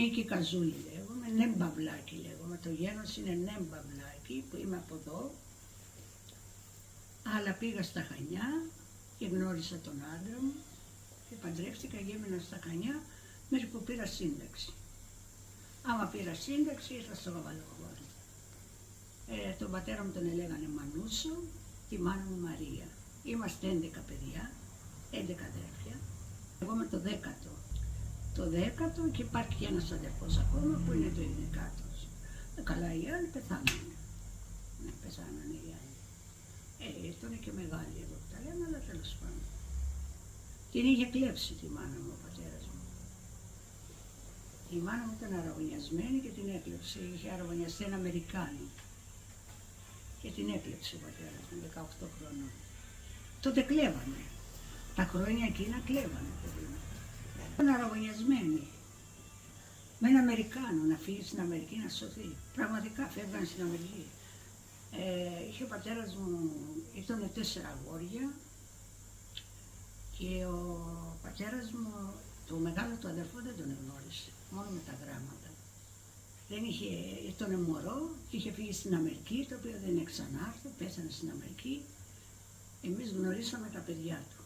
Νίκη Καζούλη λέγομαι, Νέμπαυλάκη λέγομαι, το γένος είναι Νέμπαυλάκη που είμαι από εδώ, αλλά πήγα στα Χανιά και γνώρισα τον άντρα μου και παντρεύτηκα και έμεινα στα Χανιά μέχρι που πήρα σύνταξη. Άμα πήρα σύνταξη ήρθα στο Καβαλοχώρι. Τον πατέρα μου τον έλεγανε Μανούσο, τη μάνα μου Μαρία. Είμαστε 11 παιδιά, 11 αδέρφια. Εγώ είμαι το 10ο. Το 10ο και υπάρχει και ένας αδερφός ακόμα που είναι το ειδικάτος. Καλά, οι άλλοι πεθάνανε. Ναι, πεθάνανε οι άλλοι. Ήταν και μεγάλη εδώ που τα λέμε, αλλά τέλος πάντων. Την είχε κλέψει τη μάνα μου ο πατέρας μου. Η μάνα μου ήταν αραβωνιασμένη και την έκλεψε. Είχε αραβωνιαστεί ένα Αμερικάνο. Και την έκλεψε ο πατέρας μου, 18 χρονών. Τότε κλέβανε. Τα χρόνια εκείνα κλέβανε, παιδί μου. Ήταν αραβωνιασμένη. Με έναν Αμερικάνο να φύγει στην Αμερική να σωθεί. Πραγματικά φεύγανε στην Αμερική. Είχε ο πατέρας μου, ήταν 4 αγόρια και ο πατέρας μου, το μεγάλο του αδερφό δεν τον γνώρισε, μόνο με τα γράμματα. Δεν είχε, ήταν μωρό και είχε φύγει στην Αμερική, το οποίο δεν ξανάρθει, πέθανε στην Αμερική. Εμείς γνωρίσαμε τα παιδιά του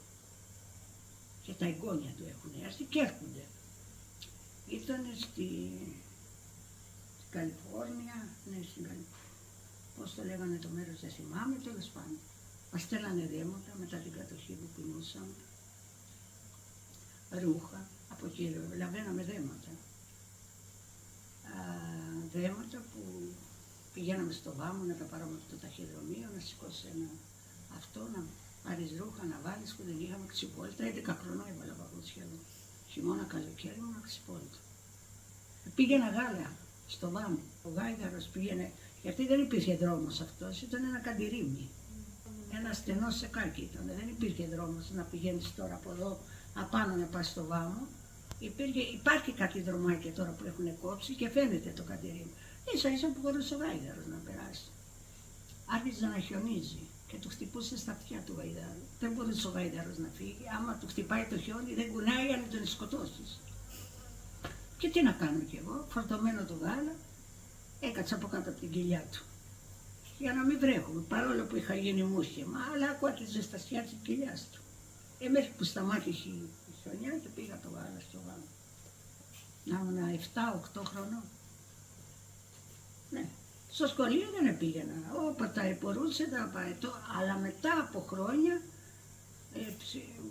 και τα εγγόνια του έχουν έρθει και έρχονται. Ήταν στη Καλιφόρνια, ναι, στην Καλιφόρνια. Πώς το λέγανε το μέρος, δεν θυμάμαι, τέλος πάντων. Μας στέλνανε δέματα μετά την κατοχή που πεινούσαμε. Ρούχα, από εκεί λαβαίναμε δέματα. Δέματα που πηγαίναμε στο Βάμο να τα πάρουμε από το ταχυδρομείο, να σηκώσει ένα αυτό, να πάρεις ρούχα, να βάλεις που δεν είχαμε ξυπόλυτα. 11 χρονών έβαλα παπούτσια εδώ. Χειμώνα καλοκαίρι ήμουν ξυπόλυτα. Πήγαινα Γάλα στο Βάμο. Ο Γάιδαρος πήγαινε, γιατί δεν υπήρχε δρόμος αυτός, ήταν ένα καντηρίμι. Ένα στενό σεκάκι ήταν, δεν υπήρχε δρόμος να πηγαίνεις τώρα από εδώ απάνω να πας στο Βάμο. Υπάρχει κάτι δρομάκια τώρα που έχουν κόψει και φαίνεται το καντηρίμι. Ίσα ίσα που μπορούσε ο Γάιδαρος να περάσει. Άρχιζε να χιονίζει και του χτυπούσε στα αυτιά του Γαϊδάρου. Δεν μπορούσε ο Γαϊδάρος να φύγει. Άμα του χτυπάει το χιόνι, δεν κουνάει για να τον σκοτώσει. Και τι να κάνω κι εγώ, φορτωμένο το γάλα, έκατσα από κάτω από την κοιλιά του. Για να μην βρέχουμε, παρόλο που είχα γίνει μούχημα, αλλά άκουα τη ζεστασιά τη κοιλιά του. Μέχρι που σταμάτησε η χιονιά και πήγα το γάλα στο Βάμο. Να ήμουν 7-8 χρονών. Ναι. Στο σχολείο δεν πήγαινα, όποτε μπορούσε να πάει, αλλά μετά από χρόνια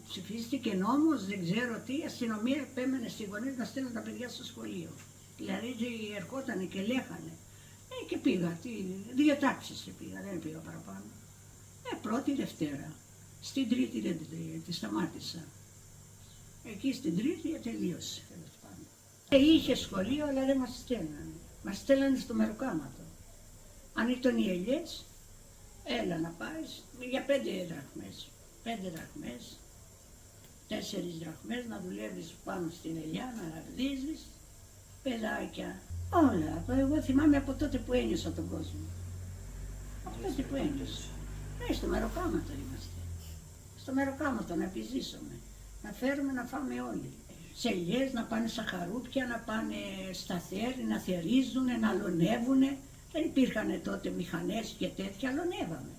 ψηφίστηκε νόμος, δεν ξέρω τι, η αστυνομία επέμενε στις γονείς να στέλνουν τα παιδιά στο σχολείο. Δηλαδή ερχότανε και λέγανε, και πήγα, 2 τάξεις πήγα, δεν πήγα παραπάνω. Πρώτη Δευτέρα, στην Τρίτη δεν τη σταμάτησα. Εκεί στην Τρίτη τελείωσε. Είχε σχολείο αλλά δεν μας στέλνανε, μας στέλνανε στο Μεροκάματο. Αν ήταν οι ελιές, έλα να πάεις για 5 δραχμές. 5 δραχμές, 4 δραχμές να δουλεύεις πάνω στην ελιά, να ραβδίζεις, παιδάκια, όλα. Εγώ θυμάμαι από τότε που ένιωσα τον κόσμο. Από τότε που ένιωσα. Στο Μεροκάματο είμαστε. Στο Μεροκάματο να επιζήσουμε, να φέρουμε να φάμε όλοι. Σε ελιές να πάνε στα χαρούπια, να πάνε στα θέρι, να θερίζουνε, να αλωνεύουνε. Δεν υπήρχαν τότε μηχανές και τέτοια, αλωνεύαμε.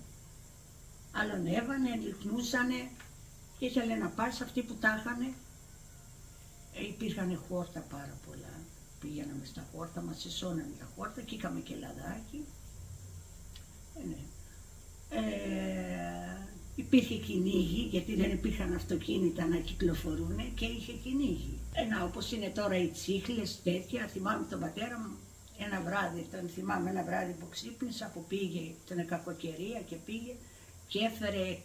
Αλωνεύανε, λιχνούσανε και ήθελε να πάρεις αυτοί που τα είχανε. Υπήρχαν χόρτα πάρα πολλά. Πήγαιναμε στα χόρτα, μας συσσώνανε τα χόρτα και είχαμε και λαδάκι. Ναι. Υπήρχε κυνήγι, γιατί δεν υπήρχαν αυτοκίνητα να κυκλοφορούν και είχε κυνήγι. Όπως είναι τώρα οι τσίχλες, τέτοια. Θυμάμαι τον πατέρα μου ένα βράδυ, θυμάμαι ένα βράδυ που ξύπνησα, που πήγε, ήταν κακοκαιρία και πήγε και έφερε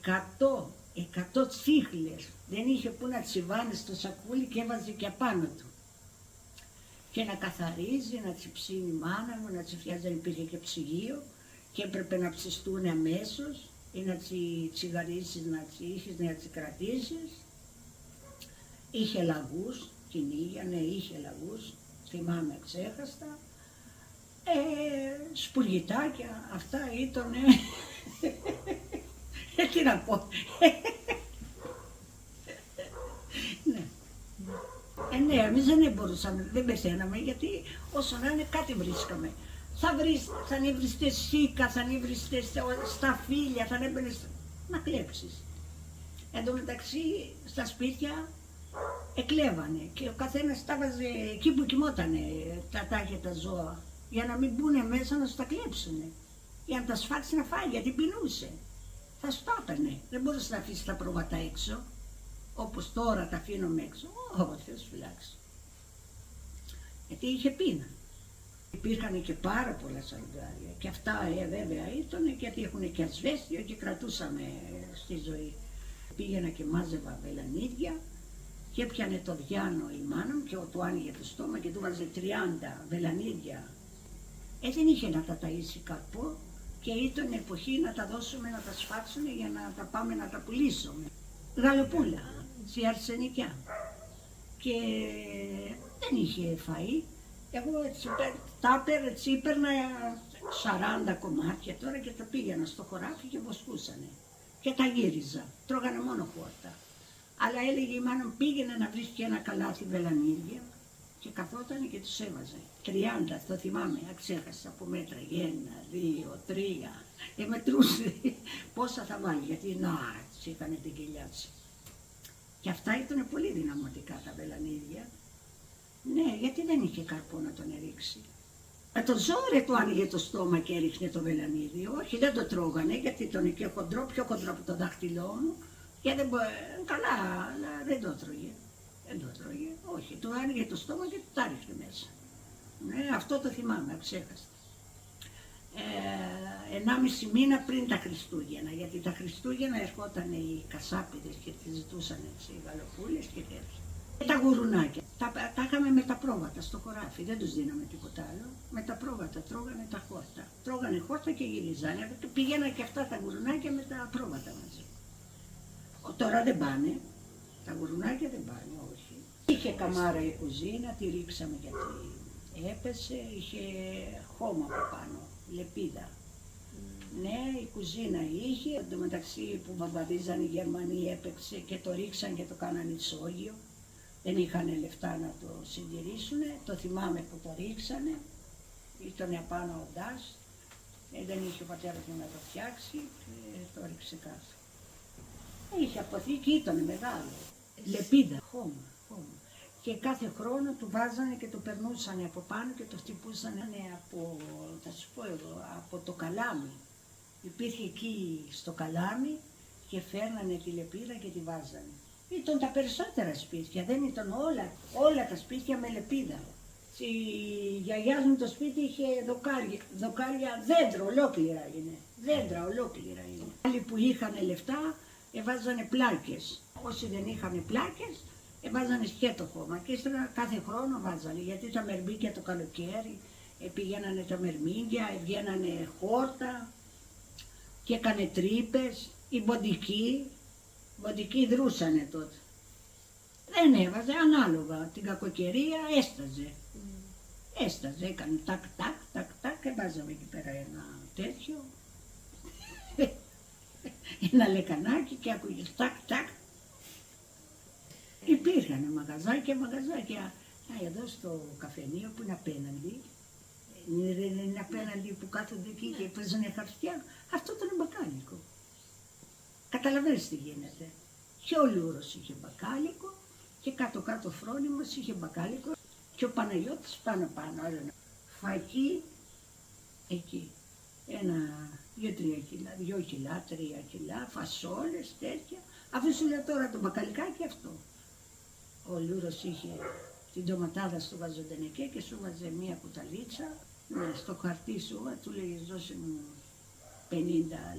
100 τσίχλες. Δεν είχε που να τσιβάνει στο σακούλι και έβαζε και απάνω του. Και να καθαρίζει, να ψήνει η μάνα μου, να φτιάζει, δεν υπήρχε και ψυγείο και έπρεπε να ψηστούν αμέσως ή να τσιγαρίσεις, να είχες, να κρατήσεις. Είχε λαγούς, κυνήγια, ναι, είχε λαγούς, θυμάμαι ξέχαστα. Σπουργητάκια, αυτά ήτανε. Τι να πω. Ναι. Ναι, εμείς δεν μπορούσαμε, δεν πεθαίναμε, γιατί όσο να είναι κάτι βρίσκαμε. Θα ανέβριστε σίκα, θα ανέβριστε στα φύλλα, θα ανέβαινες να κλέψεις. Εν τω μεταξύ στα σπίτια εκλέβανε και ο καθένας τα βάζε εκεί που κοιμότανε τα τάχια τα ζώα, για να μην μπουν μέσα να σου τα κλέψουνε, για να τα σφάξει να φάει, γιατί πεινούσε. Θα σου τα έπαιρνε, δεν μπορούσε να αφήσει τα πρόβατα έξω, όπως τώρα τα αφήνουμε έξω. Όχι, Θεός φυλάξει. Γιατί είχε πείνα. Υπήρχαν και πάρα πολλά σαργάρια και αυτά βέβαια ήταν, γιατί έχουν και ασβέστιο και κρατούσαμε στη ζωή. Πήγαινα και μάζευα βελανίδια και έπιανε το διάνο η μάνα μου και του άνοιγε το στόμα και του βάζε 30 βελανίδια. Δεν είχε να τα ταΐσει καρπό και ήταν εποχή να τα δώσουμε να τα σφάξουν για να τα πάμε να τα πουλήσουμε. Γαλοπούλα, σε αρσενικιά. Και δεν είχε φαΐ. Εγώ έτσι έπαιρνα 40 κομμάτια τώρα και τα πήγαινα στο χωράφι και βοσκούσανε. Και τα γύριζα, τρώγανε μόνο χόρτα. Αλλά έλεγε η μάνα μου, πήγαινε να βρεις και ένα καλάθι βελανίδια και καθότανε και τους έβαζε. 30, το θυμάμαι, αξέχασα από μέτρα, 1, 2, 3. Μετρούσε πόσα θα βάλει, γιατί να, έτσι έκανε την κοιλιά της. Και αυτά ήταν πολύ δυναμωτικά τα βελανίδια. Ναι, γιατί δεν είχε καρπό να τον ρίξει. Το ζόρι του άνοιγε το στόμα και έριχνε το βελανίδι. Όχι, δεν το τρώγανε, γιατί ήταν και χοντρό, πιο χοντρό από το δάχτυλό μου. Και δεν καλά, αλλά δεν το τρώγε. Δεν το τρώγε, όχι. Του άνοιγε το στόμα και του τα ρίχνε μέσα. Ναι, αυτό το θυμάμαι, ξέχασα. 1,5 μήνα πριν τα Χριστούγεννα, γιατί τα Χριστούγεννα ερχόταν οι κασάπιδες και τις ζητούσαν έτσι, οι γαλοπούλες και τέτοια. Και τα γουρουνάκια, τα είχαμε με τα πρόβατα στο χωράφι, δεν τους δίναμε τίποτα άλλο. Με τα πρόβατα τρώγανε τα χόρτα. Τρώγανε χόρτα και γυρίζανε. Πηγαίναν και αυτά τα γουρουνάκια με τα πρόβατα μαζί. Τώρα δεν πάνε, τα γουρουνάκια δεν πάνε, όχι. Είχε καμάρα η κουζίνα, τη ρίξαμε γιατί έπεσε, είχε χώμα από πάνω, λεπίδα. Ναι, η κουζίνα είχε, εν τω μεταξύ που βαμβαδίζαν οι Γερμανοί έπαιξε και το ρίξαν και το κάναν ισόγειο. Δεν είχαν λεφτά να το συντηρήσουν, το θυμάμαι που το ρίξανε, ήταν απάνω ο ντάς, δεν είχε ο πατέρας μου να το φτιάξει και το ρίξε κάτω. Είχε αποθήκη, ήταν μεγάλο, λεπίδα, χώμα. Και κάθε χρόνο του βάζανε και το περνούσανε από πάνω και το χτυπούσανε από, θα σου πω εγώ, από το καλάμι. Υπήρχε εκεί στο καλάμι και φέρνανε τη λεπίδα και τη βάζανε. Ήταν τα περισσότερα σπίτια, δεν ήταν όλα τα σπίτια με λεπίδα. Η γιαγιά μου το σπίτι είχε δοκάρια, δέντρα ολόκληρα είναι. Δέντρα ολόκληρα είναι. Άλλοι που είχαν λεφτά εβάζανε πλάκες. Όσοι δεν είχαν πλάκες εβάζανε σκέτο χώμα και ύστερα κάθε χρόνο βάζανε, γιατί τα μερμήγκια το καλοκαίρι πηγαίνανε τα μερμήγκια, βγαίνανε χόρτα και έκανε τρύπες. Οι μποντικοί δρούσανε τότε. Δεν έβαζε, ανάλογα την κακοκαιρία έσταζε, έκανε τάκ και βάζαμε εκεί πέρα ένα τέτοιο, ένα λεκανάκι και ακούγες τάκ. Υπήρχαν μαγαζάκια. Εδώ στο καφενείο που είναι απέναντι, είναι απέναντι που κάθονται εκεί και παίζανε χαρτιά, αυτό ήταν μπακάλικο. Καταλαβαίνεις τι γίνεται. Και ο Λούρος είχε μπακάλικο και κάτω Φρόνιμος είχε μπακάλικο και ο Παναγιώτης πάνω, φακί εκεί, 2-3 κιλά, φασόλες, τέτοια. Αφού σου λέω τώρα το μπακαλικάκι αυτό. Ο Λούρος είχε την ντοματάδα στο βαζοντενεκέ και σου βάζε μία κουταλίτσα, στο χαρτί σου, του λέγες δώσε μου 50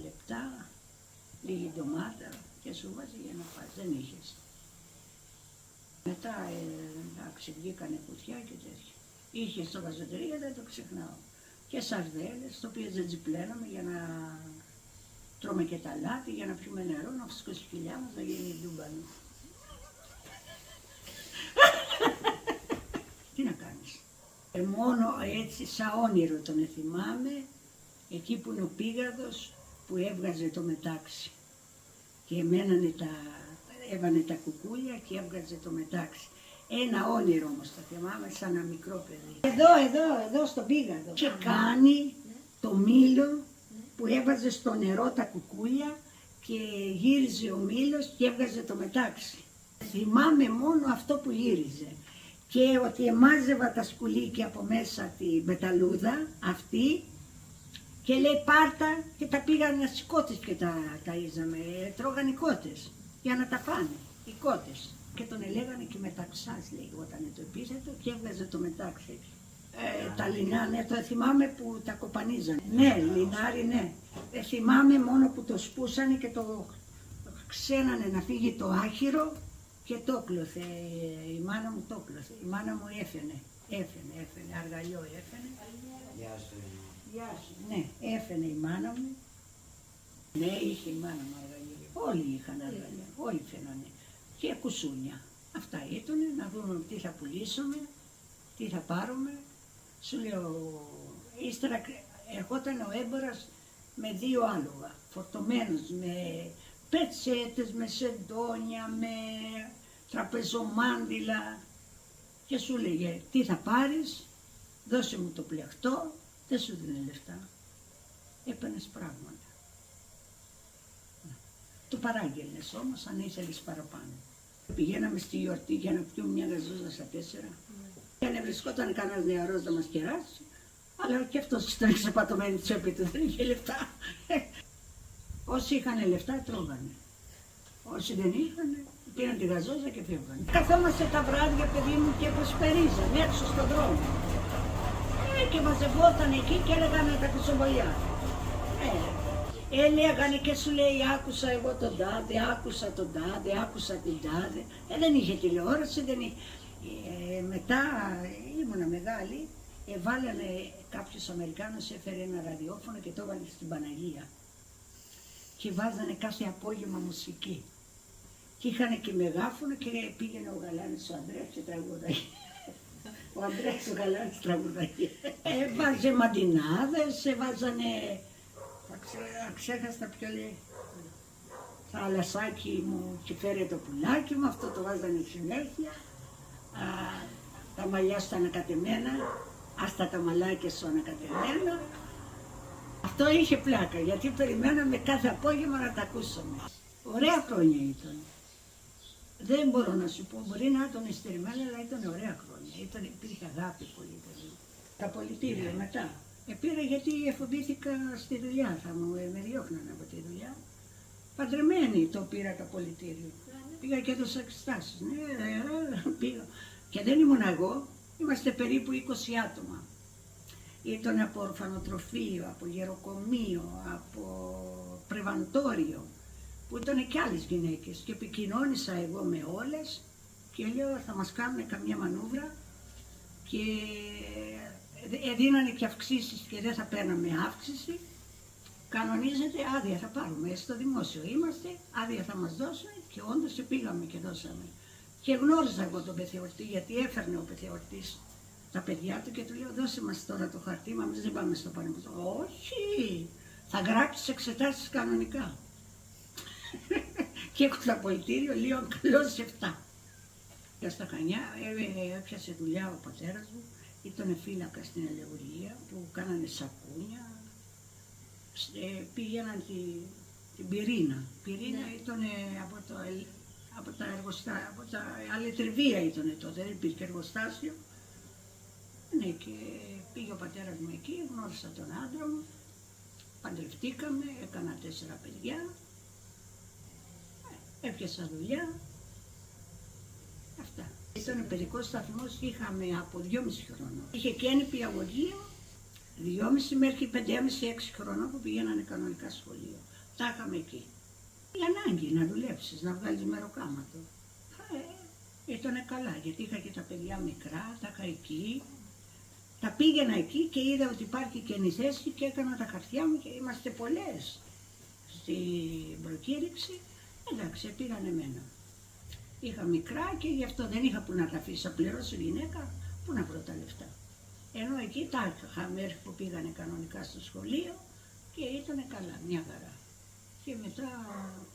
λεπτά, λίγη ντομάτα και σου βάζει για να φας, δεν είχες. Μετά εντάξει βγήκανε κουτιά και τέτοια. Είχε στο βαζοντερία, δεν το ξεχνάω. Και σαρδέλες, το οποίες δεν τζιπλέναμε για να τρώμε και τα λάθη, για να πιούμε νερό, να φουσκώσει η κοιλιά μας, να γίνει ντούμπανο. Τι να κάνεις. Μόνο έτσι σαν όνειρο τον θυμάμαι, εκεί που είναι ο πίγαδος που έβγαζε το μετάξι. Και έβανε τα κουκούλια και έβγαζε το μετάξι. Ένα όνειρο όμως το θυμάμαι σαν ένα μικρό παιδί. Εδώ στο Πίγαδο. Και κάνει το μήλο που έβαζε στο νερό τα κουκούλια και γύριζε ο μήλος και έβγαζε το μετάξι. Θυμάμαι μόνο αυτό που γύριζε. Και ότι εμάζευα τα σκουλίκια από μέσα τη μεταλλούδα αυτή και λέει πάρτα και τα πήγαν στις κότες και τα ταΐζαμε, τρώγαν οι κότες για να τα φάνε, οι κότες. Και τον ελέγανε και μεταξάς λέει όταν το επίθετο και έβγαζε το μετάξι. Τα λινά, ναι, το θυμάμαι που τα κοπανίζανε. Ναι, λινάρι, ναι. Θυμάμαι μόνο που το σπούσανε και το ξένανε να φύγει το άχυρο και το κλωθε. Η μάνα μου το κλωθε. Η μάνα μου έφαινε, αργαλιό έφαινε. Γεια σου. Ναι, έφαινε η μάνα μου. Ναι, είχε η μάνα μου αργαλιό. Όλοι είχαν αργαλιά, όλοι φαίνανε. Και κουσούνια. Αυτά ήταν, να δούμε τι θα πουλήσουμε, τι θα πάρουμε. Σου λέω, ύστερα ερχόταν ο έμπορας με 2 άλογα, φορτωμένος με πετσέτες, με σεντόνια, με τραπεζομάντιλα και σου λέγε τι θα πάρεις, δώσε μου το πλεκτό, δεν σου δίνει λεφτά. Έπαιρνες πράγματα. Το παράγγελνες όμως αν ήθελες παραπάνω. Πηγαίναμε στη γιορτή για να πιούμε μια γαζούζα στα 4. Και αν βρισκόταν κανένας νεαρός να μας κεράσει, αλλά και αυτός ήταν ξεπατωμένη τσέπη του, δεν είχε λεφτά. Όσοι είχαν λεφτά τρώγανε. Όσοι δεν είχαν, πήραν τη γαζόζα και φεύγανε. Καθόμαστε τα βράδια, παιδί μου, και προσπερίζανε έξω στον δρόμο. Και μαζευόταν εκεί και έλεγανε τα κουτσομπολιά. Έλεγανε και σου λέει άκουσα εγώ τον τάδε, άκουσα τον τάδε, άκουσα την τάδε. Δεν είχε τηλεόραση, δεν είχε. Μετά ήμουνα μεγάλη, βάλανε κάποιος Αμερικάνος, έφερε ένα ραδιόφωνο και το έβαλε στην Παναγία. Και βάζανε κάθε απόγευμα μουσική. Και είχαν και μεγάφωνο και πήγαινε ο Γαλάνης ο Ανδρέας και τραγουδάει. Ο Ανδρέας ο Γαλάνης τραγουδάει. Βάζε μαντινάδες, βάζανε, ξέχασα ποιο λέει, θάλασσάκι μου και φέρε το πουλάκι μου, αυτό το βάζανε συνέχεια. Τα μαλλιά σου ανακατεμένα, άστα τα μαλάκια σου ανακατεμένα. Αυτό είχε πλάκα, γιατί περιμέναμε κάθε απόγευμα να τα ακούσουμε. Ωραία χρόνια ήταν. Δεν μπορώ να σου πω, μπορεί να ήταν εστερημένα, αλλά ήταν ωραία χρόνια. Υπήρχε αγάπη πολύ. Τα πολιτήρια μετά. Πήρα γιατί εφοβήθηκα στη δουλειά, με διώχνανε από τη δουλειά. Παντρεμένη το πήρα τα πολιτήρια. Πήγα και έδωσα εξετάσεις, ναι, πήγα. Και δεν ήμουν εγώ, είμαστε περίπου 20 άτομα. Ήταν από ορφανοτροφείο, από γεροκομείο, από πρεβαντόριο, που ήταν και άλλες γυναίκες. Και επικοινώνησα εγώ με όλες και λέω θα μας κάνουν καμιά μανούβρα και δίνανε και αυξήσεις και δεν θα παίρναμε αύξηση. Κανονίζεται άδεια θα πάρουμε, στο δημόσιο είμαστε, άδεια θα μας δώσουν και όντως πήγαμε και δώσαμε. Και γνώριζα εγώ τον πεθεωρτή γιατί έφερνε ο πεθεωρτής τα παιδιά του και του λέω δώσε μας τώρα το χαρτί, μα εμείς δεν πάμε στο πανεπιστήμιο. Όχι, θα γράψεις εξετάσεις κανονικά. Και έχω τα πολιτήριο, λίγο καλώς 7. Και στα Χανιά έπιασε δουλειά ο πατέρας μου, ήταν φύλακα στην Ελεουργία που κάνανε σακούνια. Πήγαιναν την Πυρήνα. Πυρήνα ήταν από τα εργοστάσια, από τα αλετριβία ήταν τότε, δεν υπήρχε εργοστάσιο. Ναι, και πήγε ο πατέρας μου εκεί, γνώρισα τον άντρα μου, παντρευτήκαμε, έκανα 4 παιδιά, έπιασα δουλειά, αυτά. Ήταν παιδικός σταθμός, είχαμε από 2,5 χρονών. Είχε και νηπιαγωγείο, 2,5 μέχρι 5,5-6 χρονών που πηγαίνανε κανονικά σχολείο. Τα είχαμε εκεί. Η ανάγκη να δουλέψεις, να βγάλεις μεροκάματο. Ήτανε καλά, γιατί είχα και τα παιδιά μικρά, τα είχα εκεί. Τα πήγαινα εκεί και είδα ότι υπάρχει καινή θέση και έκανα τα χαρτιά μου και είμαστε πολλές στην προκήρυξη. Εντάξει, πήγαν εμένα. Είχα μικρά και γι' αυτό δεν είχα που να τα αφήσω, να πληρώσω γυναίκα, που να βρω τα λεφτά. Ενώ εκεί τα είχα μέχρι που πήγανε κανονικά στο σχολείο και ήταν καλά, μια χαρά. Και μετά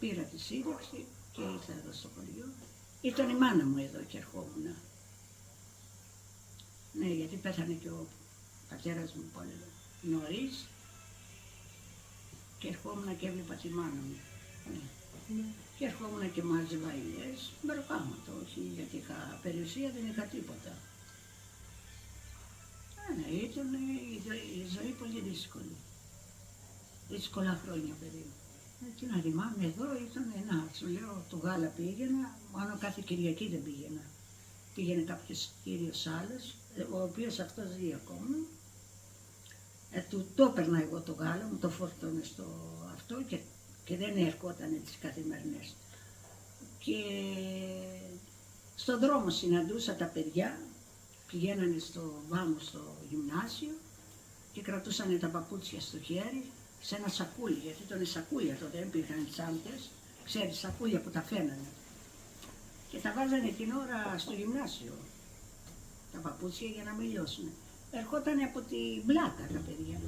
πήρα τη σύνταξη και ήρθα εδώ στο χωριό. Ήταν η μάνα μου εδώ και ερχόμουν. πέθανε και ο πατέρας μου πολύ νωρίς και ερχόμουν και έβλεπα τη μάνα μου. Ναι. Και ερχόμουν και μάζευα ηλιές, μπεροκάματο, όχι γιατί είχα περιουσία, δεν είχα τίποτα. Ναι, ήταν η ζωή πολύ δύσκολη. Δύσκολα χρόνια, παιδί μου. Τι να θυμάμαι, εδώ ήταν σου λέω, το Γάλα πήγαινα, μόνο κάθε Κυριακή δεν πήγαινα. Πήγαινε κάποιος κύριος άλλος, ο οποίος αυτός ζει ακόμα. Του το έπαιρνα εγώ το γάλα, μου το φορτώνε στο αυτό και δεν ερχόταν τις καθημερινές. Και στον δρόμο συναντούσα τα παιδιά, πηγαίνανε στο βάμο στο γυμνάσιο και κρατούσαν τα παπούτσια στο χέρι σε ένα σακούλι, γιατί ήταν σακούλια τότε, δεν υπήρχαν τσάντες, ξέρεις, σακούλια που τα φαίνανε. Και τα βάζανε την ώρα στο γυμνάσιο, τα παπούτσια για να μην λιώσουν. Ερχότανε από την πλάκα τα παιδιά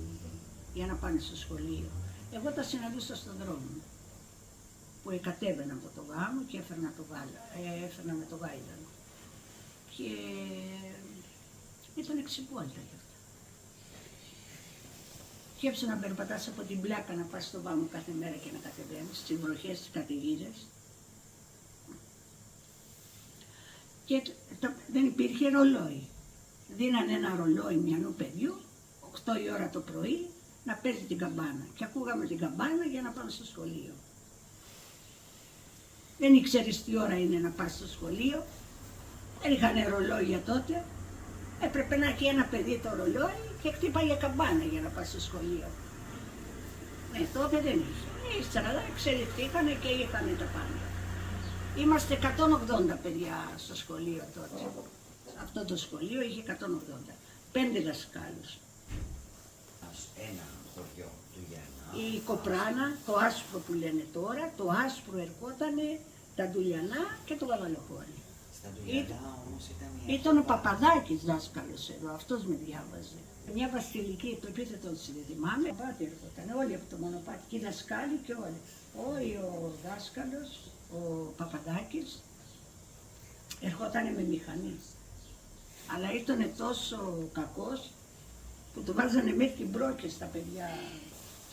για να πάνε στο σχολείο. Εγώ τα συναντούσα στον δρόμο, που κατέβαινα από το γάμο και έφερνα έφερνα με το γάιδανο. Και ήταν εξυπόλυτα γι' αυτά. Σκέψου να περπατάς από την πλάκα να πας στο βάμο κάθε μέρα και να κατεβαίνεις στις βροχές, στις καταιγίδες. Και δεν υπήρχε ρολόι. Δίνανε ένα ρολόι μιανού παιδιού, 8 η ώρα το πρωί, να παίζει την καμπάνα. Και ακούγαμε την καμπάνα για να πάμε στο σχολείο. Δεν ήξερες τι ώρα είναι να πας στο σχολείο, δεν είχαν ρολόγια τότε. Έπρεπε να έχει ένα παιδί το ρολόι και χτύπαγε καμπάνα για να πας στο σχολείο. Ναι, τότε δεν είχε. Ύστερα εξελιχθήκανε και είχαν τα πάντα. Είμαστε 180 παιδιά στο σχολείο τότε. Αυτό το σχολείο είχε 180. 5 δασκάλους. Ένα χωριό του Γιάννα. Η Κοπράνα, το άσπρο που λένε τώρα, το άσπρο ερχότανε τα Ντουλιανά και το Καβαλοχώρι. Στα Ντουλιανά όμως ήταν Ήταν ο Παπαδάκης δάσκαλος εδώ, αυτός με διάβαζε. Μια βασιλική, το επίθετο της δεν θυμάμαι. Ο Πάτη ερχόταν, όλοι από το μονοπάτι, και οι δασκάλοι και όλοι. Όχι ο δάσκαλος, ο Παπαδάκης, ερχόταν με μηχανή. Αλλά ήταν τόσο κακός που το βάζανε μέχρι την μπρόκες στα παιδιά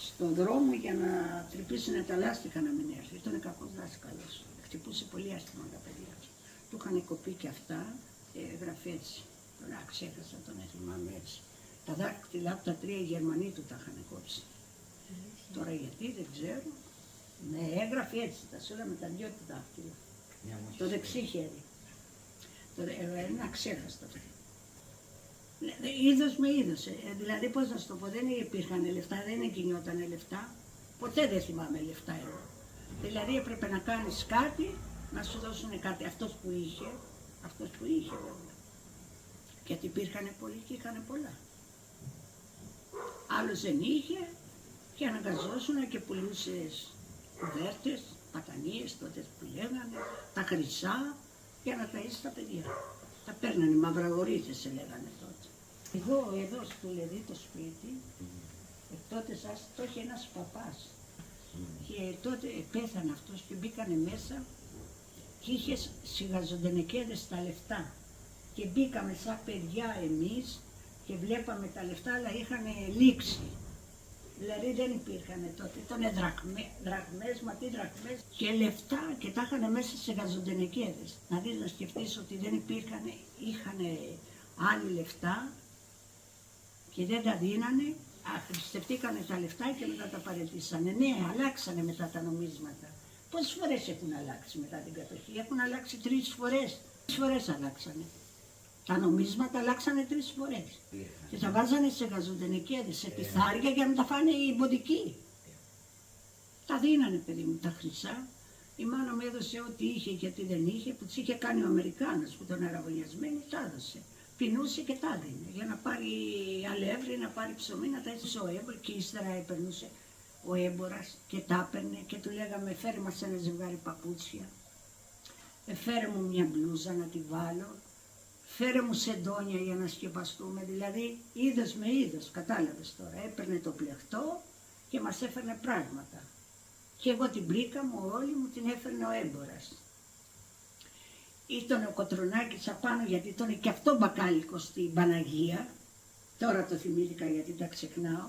στον δρόμο για να τρυπήσουν τα λάστιχα να μην έρθει. Ήταν κακός δάσκαλος. Χτυπούσε πολύ άσχημα τα παιδιά. Του είχαν κοπεί και αυτά και έγραφε έτσι. Τώρα ξέχασα τον, θυμάμαι έτσι. Τα δάκτυλα από τα 3 οι Γερμανοί του τα είχαν κόψει. Τώρα γιατί δεν ξέρω. Ναι, έγραφε έτσι, τα σούλα με τα 2 του δάκτυλα. Το δεξί χέρι. Ένα ξέχαστα. Είδος με είδος. Δηλαδή, πώς να σου το πω, δεν υπήρχαν λεφτά, δεν κινιότανε λεφτά. Ποτέ δεν θυμάμαι λεφτά εγώ. Δηλαδή, έπρεπε να κάνεις κάτι, να σου δώσουν κάτι. Αυτός που είχε βέβαια. Γιατί υπήρχαν πολλοί και είχαν πολλά. Άλλος δεν είχε και αναγκαζόσουν και πουλούσες κουβέρτες, πατανίες τότε που λέγανε, τα χρυσά, για να ταΐσεις τα παιδιά. Τα παίρνανε, μαυραγορίτες σε λέγανε τότε. Εδώ στο Λεδί το σπίτι, τότε σας το είχε ένας παπάς. Και τότε πέθανε αυτός και μπήκανε μέσα και είχε σιγαζοντενεκέδες στα λεφτά. Και μπήκαμε σαν παιδιά εμείς και βλέπαμε τα λεφτά, αλλά είχαν λήξει. Δηλαδή δεν υπήρχαν τότε, ήταν δραχμές, μα τι δραχμές και λεφτά και τα είχαν μέσα σε γαζοντενεκέδες. Να δεις, να σκεφτείς ότι δεν υπήρχαν, είχαν άλλοι λεφτά και δεν τα δίνανε, αχρηστευτήκανε τα λεφτά και μετά τα παραιτήσανε. Ναι, αλλάξανε μετά τα νομίσματα. Πόσες φορές έχουν αλλάξει μετά την κατοχή? Έχουν αλλάξει 3 φορές. 3 φορές αλλάξανε. Τα νομίσματα αλλάξανε 3 φορές. Και τα βάζανε σε γαζοντενεκέδες, σε πιθάρια για να τα φάνε οι ποντικοί. Τα δίνανε, παιδί μου, τα χρυσά. Η μάνα μου έδωσε ό,τι είχε και ό,τι δεν είχε, που τις είχε κάνει ο Αμερικάνος που ήταν αραβωνιασμένοι, τα έδωσε. Πεινούσε και τα δίνε για να πάρει αλεύρι, να πάρει ψωμί, να τα έδωσε ο έμπορος. Και ύστερα έπαιρνούσε ο έμπορας και τα έπαιρνε και του λέγαμε φέρε μας ένα ζευγάρι παπούτσια. Φέρε μου μια μπλούζα να τη βάλω. Φέρε μου σεντόνια για να σκεπαστούμε, δηλαδή είδος με είδος, κατάλαβες τώρα. Έπαιρνε το πλεχτό και μας έφερνε πράγματα. Και εγώ την πρίκα μου, όλη μου την έφερνε ο έμπορας. Ήταν ο Κοτρονάκης απάνω, γιατί ήταν και αυτό μπακάλικο στην Παναγία, Τώρα το θυμήθηκα γιατί τα ξεχνάω.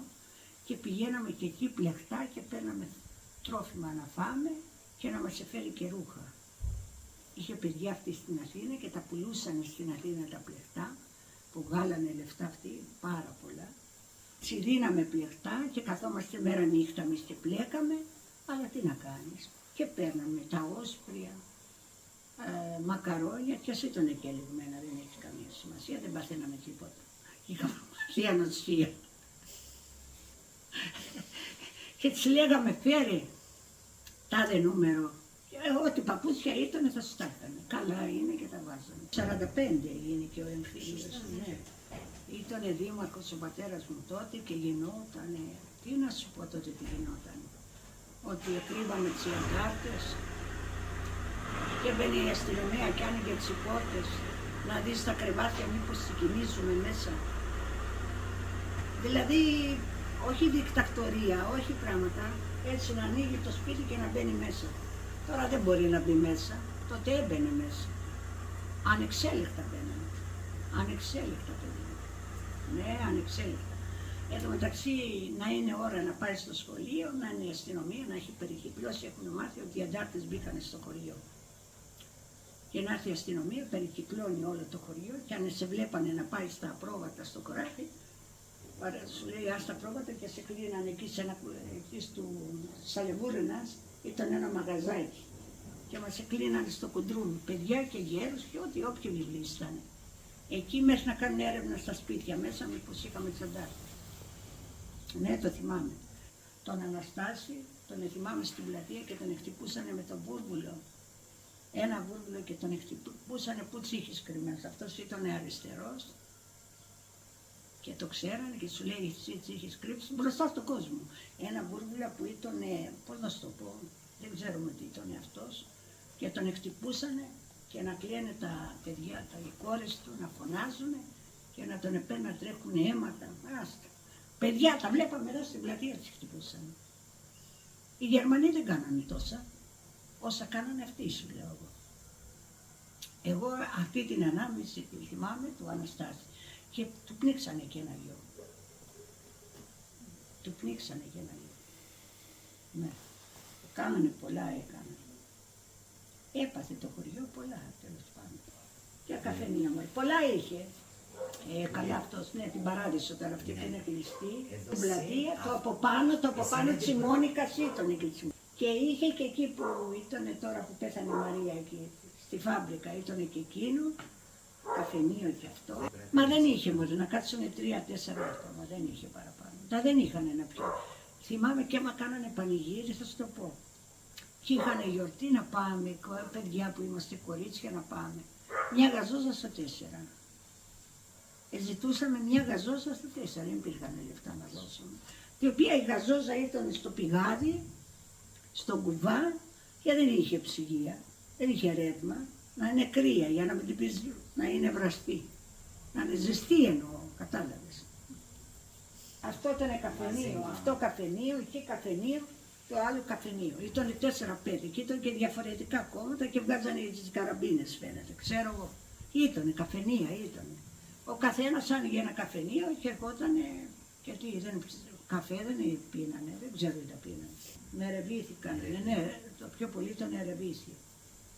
Και πηγαίναμε και εκεί πλεχτά και παίρναμε τρόφιμα να φάμε και να μας εφέρει και ρούχα. Είχε παιδιά αυτή στην Αθήνα και τα πουλούσαν στην Αθήνα τα πλεχτά, που βγάλανε λεφτά αυτοί πάρα πολλά. Δίναμε πλεχτά και καθόμαστε μέρα νύχτα εμείς και πλέκαμε, αλλά τι να κάνεις. Και παίρναμε τα όσπρια, μακαρόνια και ας ήταν και ελιγμένα, δεν έχει καμία σημασία, δεν παθαίναμε τίποτα. Είχαμε η ανοσία. Και της λέγαμε φέρε τάδε νούμερο. Ό,τι παπούτσια ήταν θα σου τα έκανε. Καλά είναι και τα βάζανε. 45 είναι και ο εμφύλιος. Ναι. Ήτανε δήμαρχος ο πατέρας μου τότε και γινότανε. Τι να σου πω τότε τι γινότανε. Ότι εκρύβαμε τις εγκάρτες και μπαίνει η αστυνομία και άνοιγε τις πόρτες να δεις τα κρεβάτια μήπως συγκινήσουμε μέσα. Δηλαδή όχι δικτακτορία, όχι πράγματα, έτσι να ανοίγει το σπίτι και να μπαίνει μέσα. Τώρα δεν μπορεί να μπει μέσα, τότε έμπαινε μέσα. Ανεξέλεκτα μπαίνανε. Ανεξέλεκτα παιδιά. Ναι, ανεξέλεκτα. Εν τω μεταξύ να είναι ώρα να πάει στο σχολείο, να είναι η αστυνομία, να έχει περικυκλώσει, έχουν μάθει ότι οι αντάρτες μπήκανε στο χωριό. Και να έρθει η αστυνομία, περικυκλώνει όλο το χωριό και αν σε βλέπανε να πάει στα απρόβατα στο κοράφι, σου λέει άστα πρόβατα και σε κλείνανε εκεί, εκεί του Σαλεβούρινας, ήταν ένα μαγαζάκι και μας κλείνανε στο κουντρούμι, παιδιά και γέρους και ό,τι όποιοι βιβλοί ήταν. Εκεί μέχρι να κάνουν έρευνα στα σπίτια μέσα, μήπως είχαμε τις αντάρτες. Ναι, το θυμάμαι. Τον Αναστάση, τον θυμάμαι στην πλατεία και τον χτυπούσανε με τον βούρβουλο. Ένα βούρβουλο και τον χτυπούσανε που τσίχης κρυμμένος. Αυτός ήταν αριστερός. Και το ξέρανε και σου λέει εσύ είχες κρύψει μπροστά στον κόσμο. Ένα βούρβουλα που ήταν, πώς να σου το πω, δεν ξέρουμε τι ήταν αυτός. Και τον εκτυπούσανε και να κλαίνε τα παιδιά, οι κόρες του, να φωνάζουν και να τον επέρνουν να τρέχουν αίματα. Άστα. Παιδιά τα βλέπαμε εδώ στην πλατεία τις χτυπούσαν. Οι Γερμανοί δεν κάνανε τόσα, όσα κάνανε αυτοί σου λέω εγώ. Εγώ αυτή την ανάμεση τη θυμάμαι του Αναστάση. Και του πνίξανε και ένα γιο. Του πνίξανε και ένα γιο. Ναι. Κάνανε πολλά, έκαναν. Έπαθε το χωριό πολλά, τέλος πάντων. Και καφενεία μου. Πολλά είχε. Καλά αυτός, ναι, την παράδεισο τώρα αυτή που είναι κλειστή. Την πλατεία, το από πάνω της Μόνικας ήταν εκεί. Και είχε και εκεί που ήταν τώρα που πέθανε η Μαρία εκεί, στη φάμπρικα, ήταν και εκείνο. Καφενείο και αυτό. Μα δεν είχε μόνο να κάτσουν 3-4 άτομα, δεν είχε παραπάνω. Τα δεν είχαν να πιω. Θυμάμαι και άμα κάνανε πανηγύρι, θα σου το πω. Και είχαν γιορτή να πάμε, παιδιά που είμαστε κορίτσια να πάμε. Μια γαζόζα στα 4. Ζητούσαμε μια γαζόζα στα 4, δεν υπήρχαν λεφτά να δώσουμε. Η οποία η γαζόζα ήταν στο πηγάδι, στον κουβά και δεν είχε ψυγεία, δεν είχε ρεύμα. Να είναι κρύα για να μην την πεις, να είναι βραστή. Να είναι ζεστή εννοώ, κατάλαβες. Αυτό ήταν καφενείο, αυτό καφενείο, εκεί καφενείο, το άλλο καφενείο. Ήταν 4-5 και ήταν και διαφορετικά κόμματα και βγάζανε τις καραμπίνες φαίνεται, ξέρω εγώ. Ήτανε καφενεία, ήτανε. Ο καθένας άνοιγε ένα καφενείο και ερχότανε, γιατί καφέ δεν πίνανε, δεν ξέρω τι τα πίνανε. Με ρεβήθηκαν, ναι, το πιο πολύ τον ερεβήθη.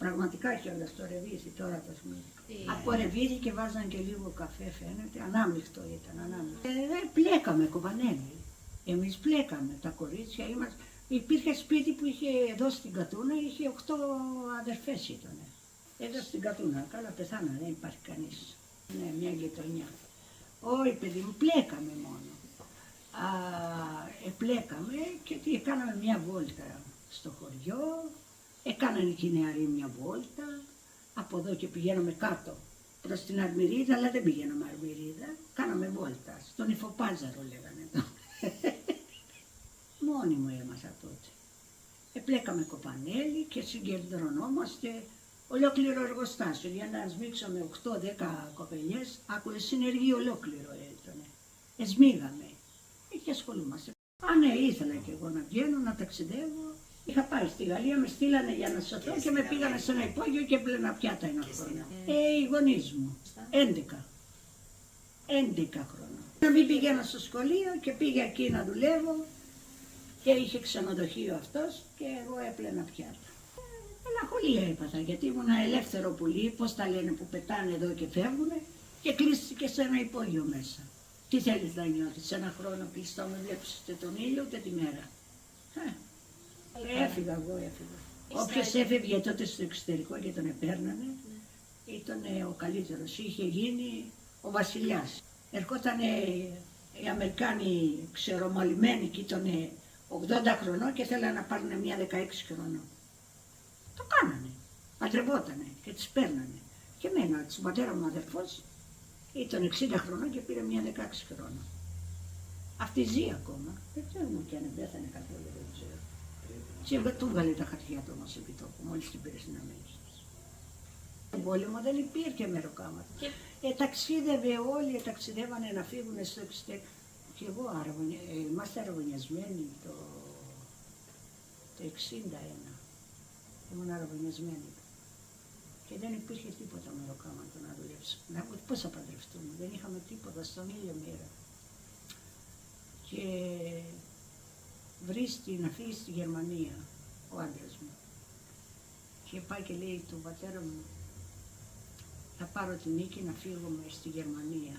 Πραγματικά κιόλας το ρεβίθι, τώρα το θυμήθηκα. Από ρεβίθι και βάζαν και λίγο καφέ φαίνεται, ανάμειχτο ήταν, ανάμειχτο. Πλέκαμε κοβανέλι. Εμείς πλέκαμε, τα κορίτσια είμαστε. Υπήρχε σπίτι που είχε εδώ στην Κατούνα, είχε 8 αδερφές ήτανε. Εδώ στην Κατούνα, καλά πεθάνα, δεν υπάρχει κανείς. Ναι, μια γειτονιά. Όχι παιδί μου, πλέκαμε μόνο. Πλέκαμε και κάναμε μια βόλτα στο χωριό. Έκαναν και οι νεαροί μια βόλτα, από εδώ και πηγαίναμε κάτω προς την Αρμυρίδα, αλλά δεν πηγαίναμε Αρμυρίδα, κάναμε βόλτα, στον Ιφοπάζαρο λέγανε εδώ. Μόνοι μου έμαθα τότε. Πλέκαμε κοπανέλι και συγκεντρωνόμαστε ολόκληρο εργοστάσιο, για να σμίξαμε 8-10 κοπελιές, άκουε συνεργείο ολόκληρο ήτανε. Σμίγαμε και ασχολούμαστε. Ναι, ήθελα και εγώ να βγαίνω, να ταξιδεύω. Είχα πάει στη Γαλλία, με στείλανε για να σωθώ και με πήγανε σε ένα υπόγειο και έπλαινα πιάτα ένα χρόνο. Οι γονείς μου, 11. 11 χρονών. Να μην πήγαινα στο σχολείο και πήγα εκεί να δουλεύω και είχε ξενοδοχείο αυτός και εγώ έπλαινα πιάτα. Μελαγχολία έπαθα γιατί ήμουν ελεύθερο πουλί, πώς τα λένε που πετάνε εδώ και φεύγουνε και κλείστηκε σε ένα υπόγειο μέσα. Τι θέλεις να νιώθεις, σε ένα χρόνο κλειστό με βλέπεις ούτε τον ήλιο ούτε τη μέρα. Έφυγα εγώ, έφυγα. Όποιος έφευγε τότε στο εξωτερικό και τον επέρνανε, ήταν ο καλύτερος. Είχε γίνει ο βασιλιάς. Ερχότανε οι Αμερικάνοι ξερομαλημένοι και ήταν 80 χρονών και θέλανε να πάρουν μια 16 χρονών. Το κάνανε. Παντρευότανε και τις παίρνανε. Και εμένα, ο πατέρα μου αδερφός, ήταν 60 χρονών και πήρε μια 16 χρονών. Αυτή ζει ακόμα. Δεν ξέρουμε και αν πέθανε καθόλου, δεν ξέρω. Και του βγάλε τα χαρτιά του όμως επί τόπου, μόλις την πήρε στην Αμérica. Στον πόλεμο δεν υπήρχε μεροκάματα. Ταξίδευε όλοι, ταξιδεύανε να φύγουν στο εξωτερικό. Και εγώ είμαστε αραβωνιασμένοι το 61. Ήμουν αραβωνιασμένη. Και δεν υπήρχε τίποτα μεροκάματο να δουλέψουμε. Πώς θα παντρευτούμε, δεν είχαμε τίποτα στον ήλιο μοίρα. Και βρίσκει να φύγει στη Γερμανία ο άντρας μου. Και πάει και λέει του πατέρα μου, θα πάρω την νίκη να φύγουμε στη Γερμανία.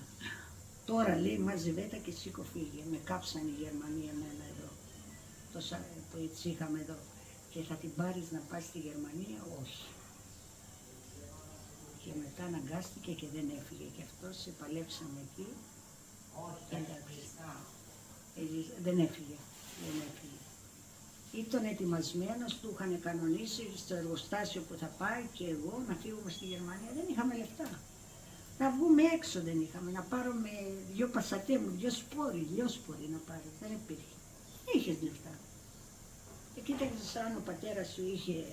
Τώρα λέει μαζευέτα και σήκω φύγε. Με κάψαν η Γερμανία εμένα εδώ. Το έτσι είχαμε εδώ. Και θα την πάρεις να πας στη Γερμανία, όχι. Και μετά αναγκάστηκε και δεν έφυγε. Και αυτός σε παλέψαμε εκεί. Δεν έφυγε. Δεν έφυγε. Ήταν ετοιμασμένος, του είχαν κανονίσει στο εργοστάσιο που θα πάει και εγώ να φύγουμε στη Γερμανία. Δεν είχαμε λεφτά. Να βγούμε έξω δεν είχαμε, να πάρουμε 2 πασατέμου, 2 σπόροι να πάρει. Δεν υπήρχε. Είχες λεφτά. Και κοίταξες αν ο πατέρας σου είχε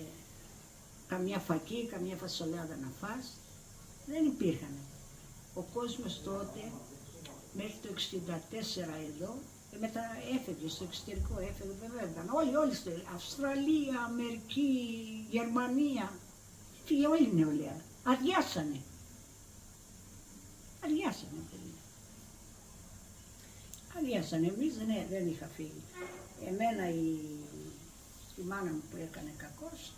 καμιά φακή, καμιά φασολάδα να φας. Δεν υπήρχαν. Ο κόσμος τότε, μέχρι το 64 εδώ, μετά έφευγε στο εξωτερικό, έφευγε βέβαια. Όλοι στο Αυστραλία, Αμερική, Γερμανία. Φύγε όλη η νεολαία. Αδειάσανε. Αδειάσανε, παιδιά. Αδειάσανε. Εμείς δεν είχα φύγει. Εμένα η μάνα μου που έκανε κακός,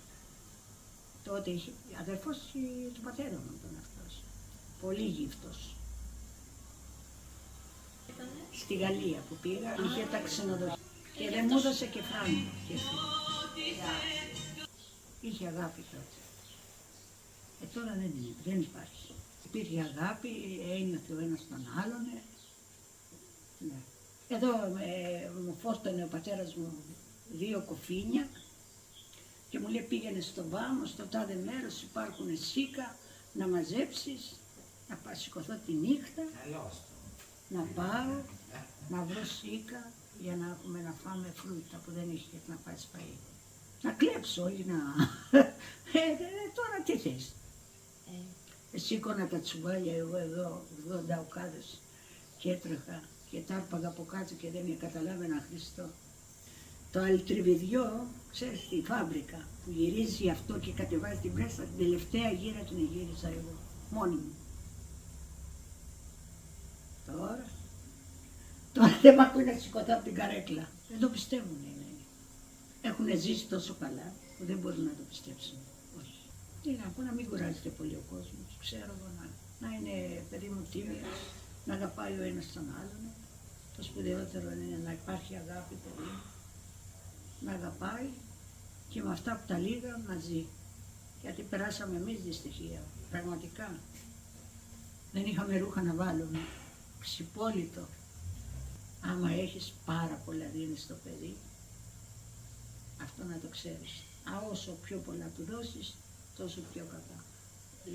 τότε είχε αδερφός του πατέρα μου ήταν αυτός. Πολύ γύφτος. Στη Γαλλία που πήγα, είχε τα ξενοδοχεία και δεν μου έδωσε και φράγμα. Είχε αγάπη τότε. Τώρα δεν υπάρχει. Υπήρχε αγάπη, ένιωθε ο ένας τον άλλον. Ναι. Εδώ μου φόρτωνε ο πατέρας μου 2 κοφίνια και μου λέει πήγαινε στο Βάμο, στο τάδε μέρος υπάρχουν σίκα να μαζέψεις, να σηκωθώ τη νύχτα, να πάω, να βρω σίκα για να έχουμε να φάμε φρούτα που δεν είχε να πάει σπαΐ. Να κλέψω, όχι να... τώρα τι θες. Σήκωνα τα τσουβάλια εγώ εδώ, 80 οκάδες και έτρεχα και τα άρπαγα από κάτω και δεν καταλάβαινα Χριστό. Το αλτριβιδιό, ξέρεις, τη φάμπρικα που γυρίζει αυτό και κατεβάζει την πρέστα, την τελευταία γύρα την γύριζα εγώ, μόνη μου. Τώρα δεν μ' ακούει να σηκωθώ από την καρέκλα. Δεν το πιστεύουν εμένα. Έχουν ζήσει τόσο καλά που δεν μπορούν να το πιστέψουν. Όχι. Τι να πω, να μην κουράζεται πολύ ο κόσμος. Ξέρω εγώ να είναι παιδί μου τίμιος, να αγαπάει ο ένας τον άλλον. Το σπουδαιότερο είναι να υπάρχει αγάπη παιδί. Να αγαπάει και με αυτά που τα λίγα να ζει. Γιατί περάσαμε εμείς δυστυχία, πραγματικά. Δεν είχαμε ρούχα να βάλουμε, ξυπόλυτο. Άμα έχεις πάρα πολλά δίνεις στο παιδί, αυτό να το ξέρεις. Όσο πιο πολλά του δώσεις, τόσο πιο κακά.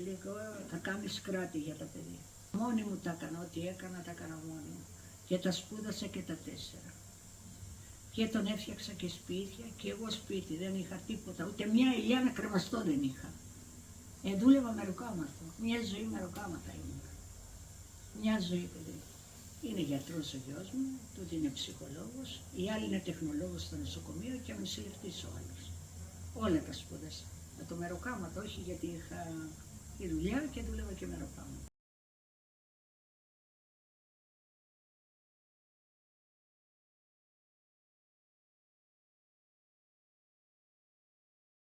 Λίγο θα κάνεις κράτη για τα παιδιά. Μόνη μου τα έκανα, ό,τι έκανα τα έκανα μόνη μου. Και τα σπούδασα και τα 4. Και τον έφτιαξα και σπίτια και εγώ σπίτι, δεν είχα τίποτα, ούτε μια ηλιά να κρεμαστώ δεν είχα. Δούλευα με ροκάματα, μια ζωή με ροκάματα ήμουν. Μια ζωή παιδί. Είναι γιατρός ο γιος μου, τούτη είναι ψυχολόγος, η άλλη είναι τεχνολόγος στο νοσοκομείο και νοσηλευτής ο άλλος. Όλα τα σπούδασα. Με το μεροκάματο, όχι γιατί είχα τη δουλειά και δούλευα και μεροκάματα.